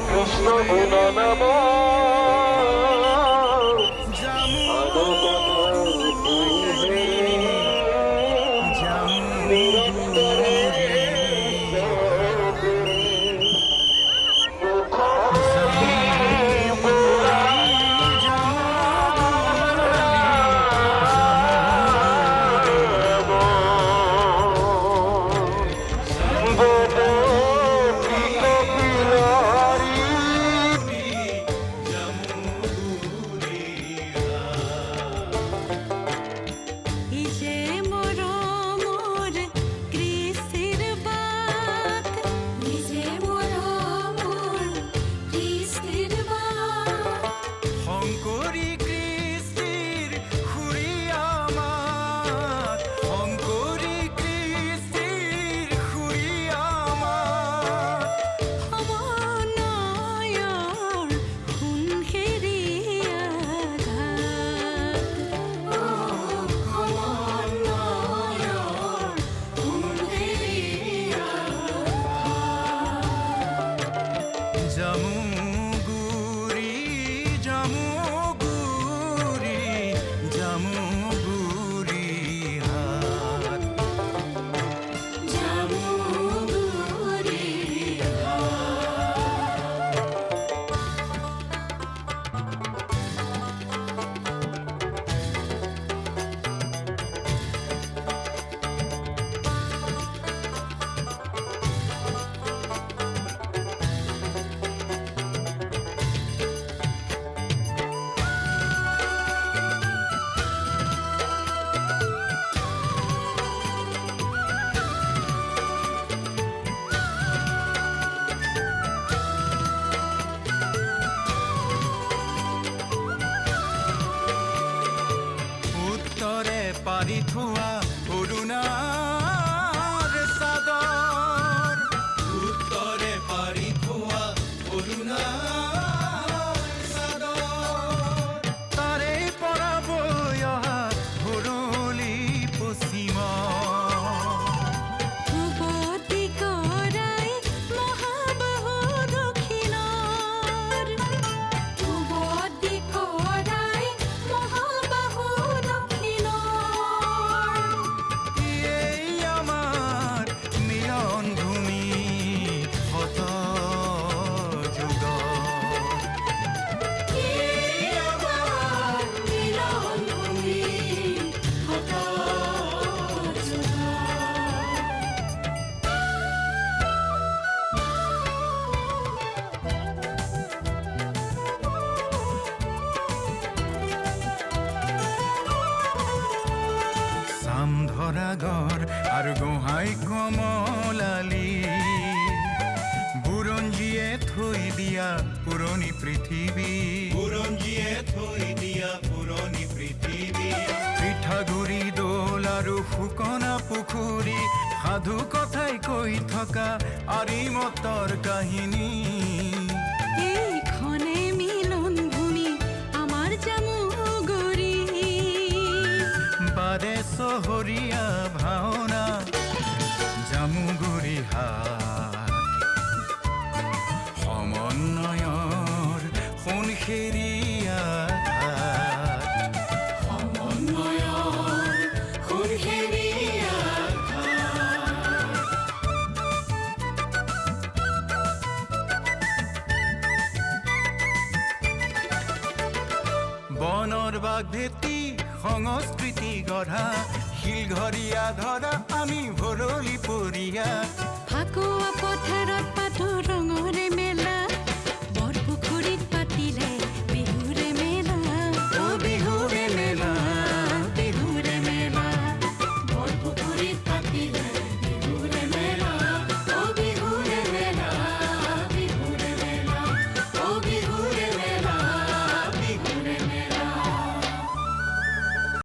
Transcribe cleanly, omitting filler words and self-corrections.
কৃষ্ণ গুণ নাম পাৰি থোৱা অৰুণাৰ চাদৰ উত্তৰে পাৰি থোৱা অৰুণাৰ চাদৰ তাৰে পৰা বৈ অহা ভৰলি পশ্চিম ধৰাগৰ আৰু গোহাঁই কমলালী বুৰঞ্জীয়ে থৈ দিয়া পুৰণি পৃথিৱী পিঠাগুৰি দৌল আৰু ফুকনা পুখুৰী সাধু কথাই কৈ থকা আৰিমতৰ কাহিনী চহৰীয়া ভাওনা জামুগুৰি হাট সমন্বয়ৰ সোণসেৰীয়া বনৰ বাগ ভেটি সংস্কৃতি গঢ়া শিলঘৰীয়া ধৰা আমি ভৰলি পৰিয়া